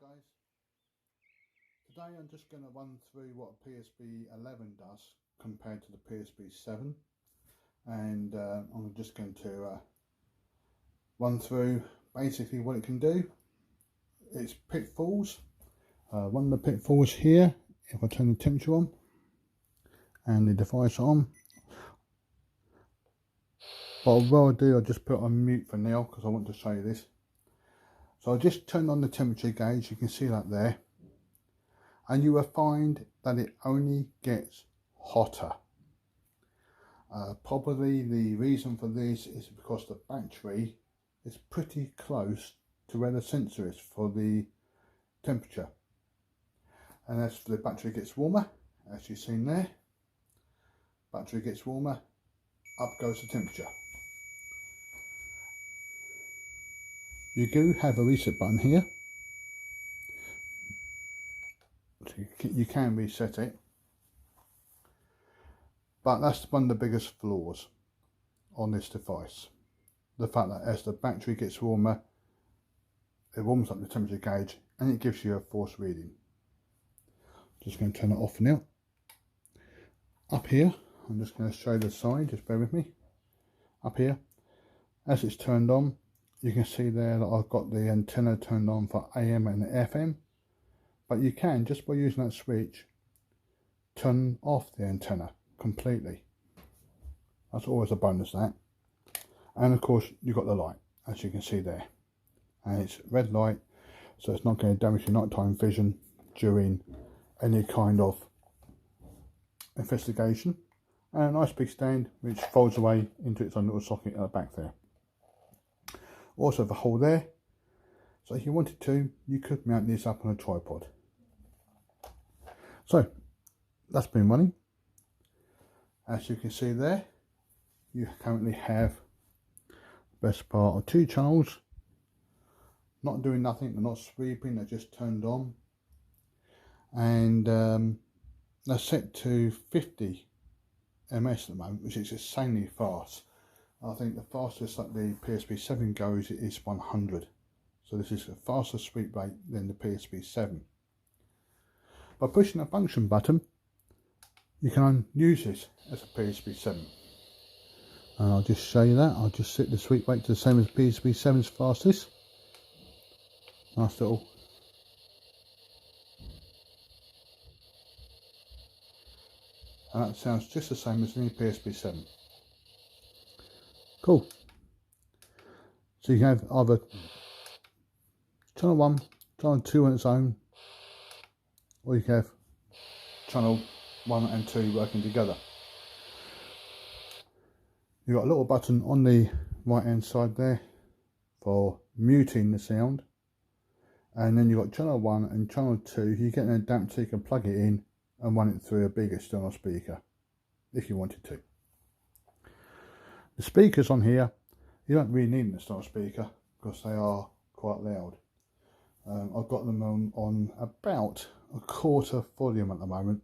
guys, today I'm just going to run through what a PSB-11 does compared to the PSB-7, and I'm just going to run through basically what it can do. Its pitfalls. One of the pitfalls here, if I turn the temperature on and the device on, but what I'll do, I'll just put it on mute for now because I want to show you this. So I just turned on the temperature gauge, you can see that there, and you will find that it only gets hotter. Probably the reason for this is because the battery is pretty close to where the sensor is for the temperature. And as the battery gets warmer, as you've seen there, battery gets warmer, up goes the temperature. You do have a reset button here, so you can reset it, but that's one of the biggest flaws on this device. The fact that as the battery gets warmer, it warms up the temperature gauge and it gives you a false reading. Just going to turn it off now. Up here, I'm just going to show the side, just bear with me. Up here, as it's turned on, you can see there that I've got the antenna turned on for AM and FM, but you can, just by using that switch, turn off the antenna completely. That's always a bonus, that. And of course you've got the light, as you can see there, and it's red light, so it's not going to damage your nighttime vision during any kind of investigation. And a nice big stand which folds away into its own little socket at the back there. Also the hole there, so if you wanted to, you could mount this up on a tripod. So that's been running. As you can see there, you currently have the best part of 2 channels, not doing nothing, they're not sweeping, they're just turned on, and they're set to 50 ms at the moment, which is insanely fast. I think the fastest that the PSB-7 goes is 100, so this is a faster sweep rate than the PSB-7. By pushing the function button, you can use this as a PSB-7, and I'll just show you that. I'll just set the sweep rate to the same as PSB-7's fastest. Nice little. And that sounds just the same as any PSB-7. Cool. So you can have either channel 1, channel 2 on its own, or you can have channel 1 and 2 working together. You've got a little button on the right hand side there for muting the sound, and then you've got channel 1 and channel 2. You get an adapter, you can plug it in and run it through a big external speaker if you wanted to. The speakers on here, you don't really need an external speaker because they are quite loud. I've got them on about a quarter volume at the moment,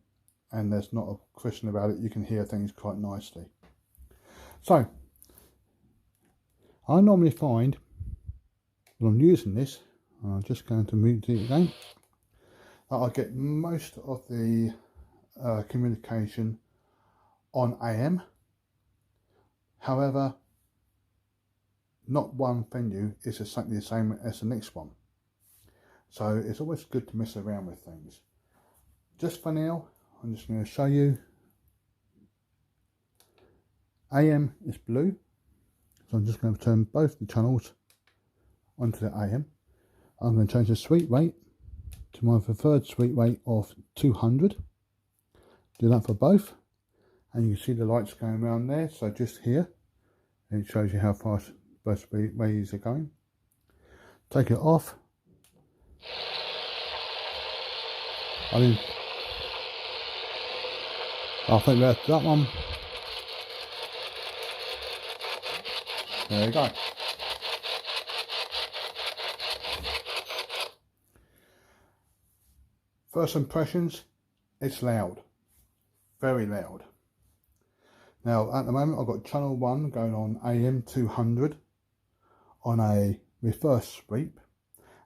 and there's not a question about it, you can hear things quite nicely. So I normally find when I'm using this, I'm just going to mute it again, that I get most of the communication on AM. However, not one venue is exactly the same as the next one, so it's always good to mess around with things. Just for now, I'm just going to show you. AM is blue, so I'm just going to turn both the channels onto the AM. I'm going to change the sweep rate to my preferred sweep rate of 200. Do that for both, and you can see the lights going around there. So just here, it shows you how fast both ways are going. Take it off. I think that's that one. There you go. First impressions, it's loud, very loud. Now at the moment I've got channel 1 going on AM 200 on a reverse sweep,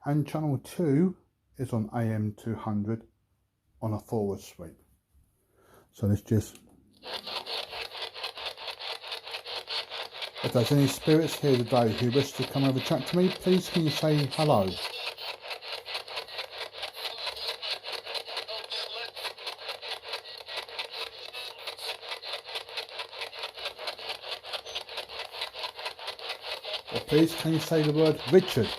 and channel 2 is on AM 200 on a forward sweep. So let's just, if there's any spirits here today who wish to come over chat to me, please can you say hello? Or please can you say the word Richard?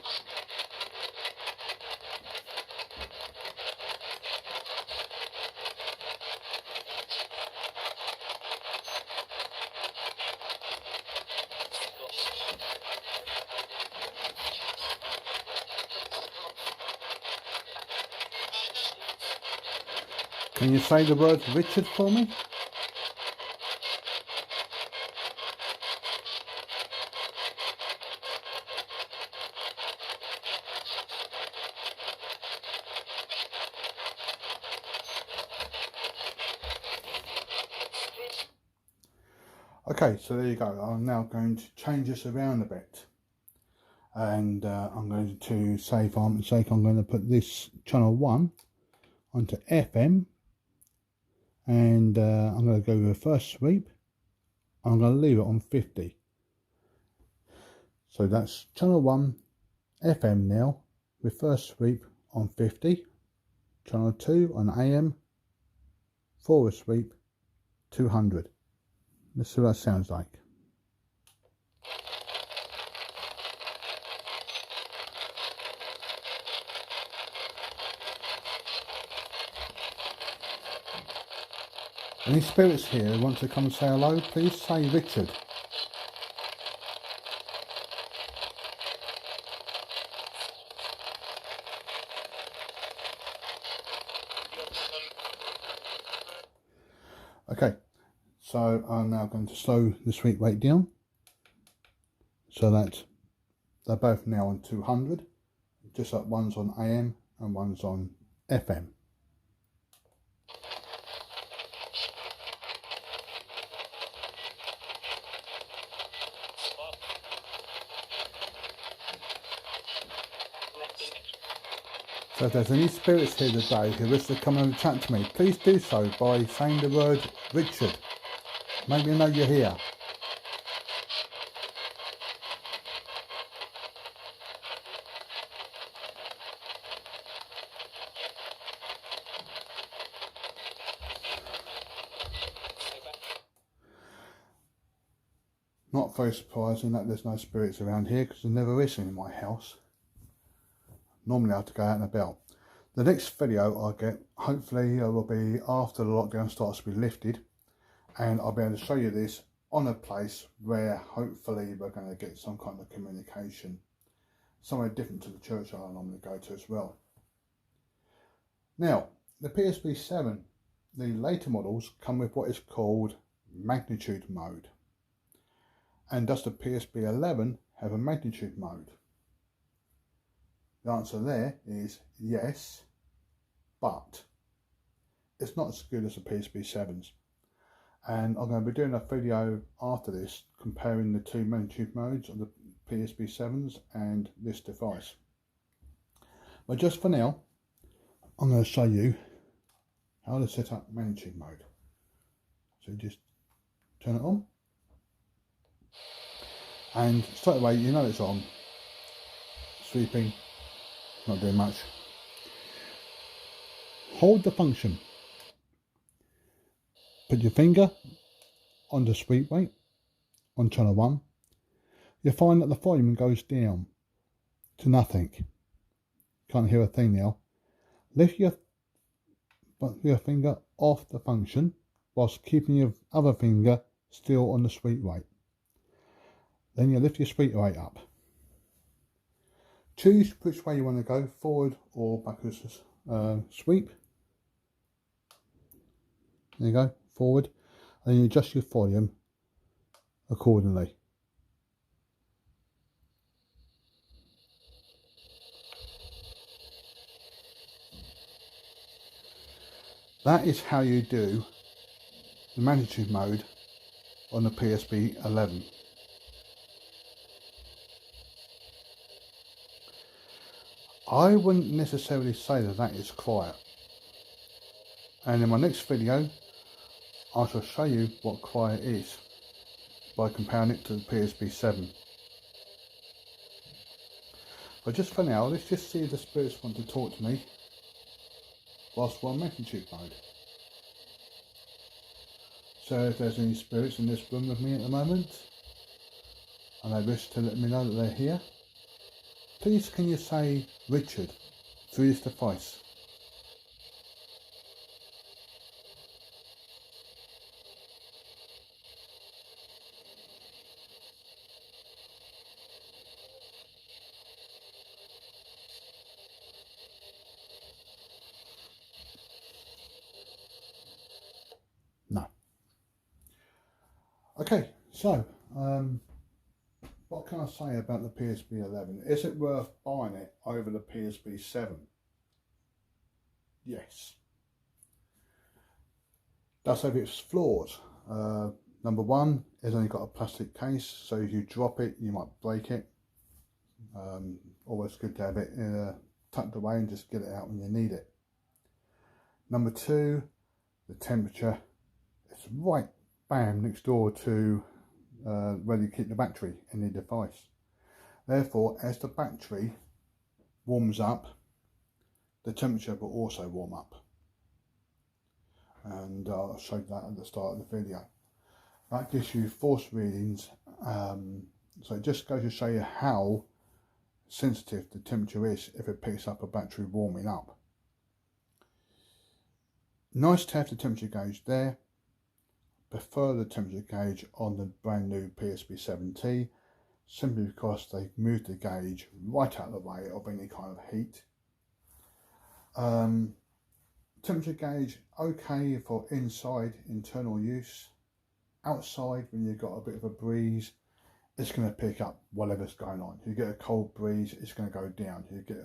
Can you say the word Richard for me? Okay, so there you go. I'm now going to change this around a bit. And I'm going to say, for argument's sake, I'm going to put this channel 1 onto FM. And I'm going to go with a first sweep. I'm going to leave it on 50. So that's channel 1 FM now with first sweep on 50. Channel 2 on AM, forward sweep 200. Let's see what that sounds like. Any spirits here who want to come and say hello, please say Richard. Okay, so I'm now going to slow the sweep rate down so that they're both now on 200, just like one's on AM and one's on FM. So if there's any spirits here today who wish to come and chat to me, please do so by saying the word Richard. Make me know you're here. Not very surprising that there's no spirits around here because there never is any in my house. Normally I have to go out and about. The next video I get, hopefully it will be after the lockdown starts to be lifted, and I'll be able to show you this on a place where hopefully we're going to get some kind of communication, somewhere different to the church I normally go to as well. Now, the PSB-11, the later models come with what is called magnitude mode. And does the PSB-11 have a magnitude mode? The answer there is yes, but it's not as good as the PSB-7s. And I'm going to be doing a video after this comparing the two magnitude modes of the PSB-7s and this device. But just for now, I'm going to show you how to set up magnitude mode. So just turn it on. And straight away you know it's on. Sweeping, not doing much. Hold the function. Put your finger on the sweep rate on channel 1. You'll find that the volume goes down to nothing. Can't hear a thing now. Lift your finger off the function whilst keeping your other finger still on the sweep rate. Then you lift your sweep rate up. Choose which way you want to go, forward or backwards sweep. There you go, forward, and you adjust your volume accordingly. That is how you do the magnitude mode on the I wouldn't necessarily say that that is quiet. And in my next video, I shall show you what quiet is by comparing it to the PSB-11. But just for now, let's just see if the spirits want to talk to me whilst we're on message mode. So if there's any spirits in this room with me at the moment, and they wish to let me know that they're here, please can you say Richard through this device. No. Okay, so what can I say about the PSB-11? Is it worth buying it over the PSB-7? Yes. Does have its flaws. Number one, it's only got a plastic case, so if you drop it, you might break it. Always good to have it tucked away and just get it out when you need it. Number two, the temperature. It's right bam next door to where you keep the battery in the device. Therefore, as the battery warms up, the temperature will also warm up. And I'll show you that at the start of the video. That gives you force readings, so it just goes to show you how sensitive the temperature is if it picks up a battery warming up. Nice to have the temperature gauge there. Prefer the temperature gauge on the brand new PSB-7T, simply because they moved the gauge right out of the way of any kind of heat. Temperature gauge okay for inside internal use. Outside, when you've got a bit of a breeze, it's going to pick up whatever's going on. You get a cold breeze, it's going to go down. You get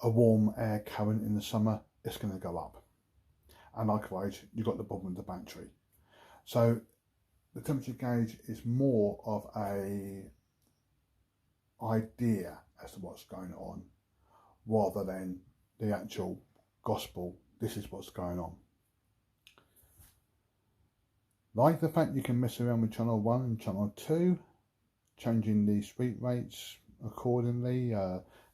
a warm air current in the summer, it's going to go up. And likewise, you've got the problem with the battery. So the temperature gauge is more of a idea as to what's going on, rather than the actual gospel. This is what's going on. Like the fact you can mess around with channel 1 and channel 2, changing the sweep rates accordingly,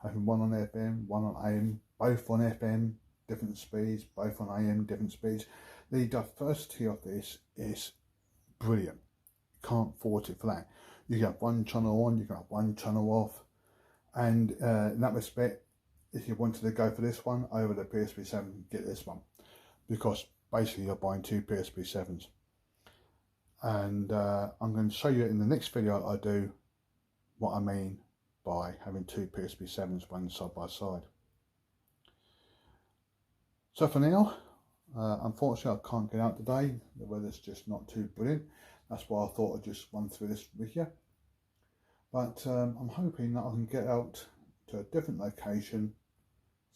having one on FM, one on AM, both on FM, different speeds, both on AM, different speeds. The diversity of this is brilliant. You can't fault it for that. You can have one channel on, you can have one channel off, and in that respect, if you wanted to go for this one over the PSB-7, get this one, because basically you're buying two PSB-7s. And I'm going to show you in the next video I do what I mean by having two PSB-7s one side by side. So for now, unfortunately I can't get out today. The weather's just not too brilliant. That's why I thought I'd just run through this with you. But I'm hoping that I can get out to a different location,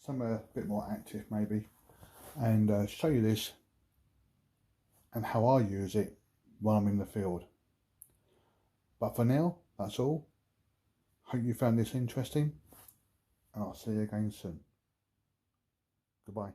somewhere a bit more active maybe, and show you this and how I use it while I'm in the field. But for now, that's all. Hope you found this interesting, and I'll see you again soon. Goodbye.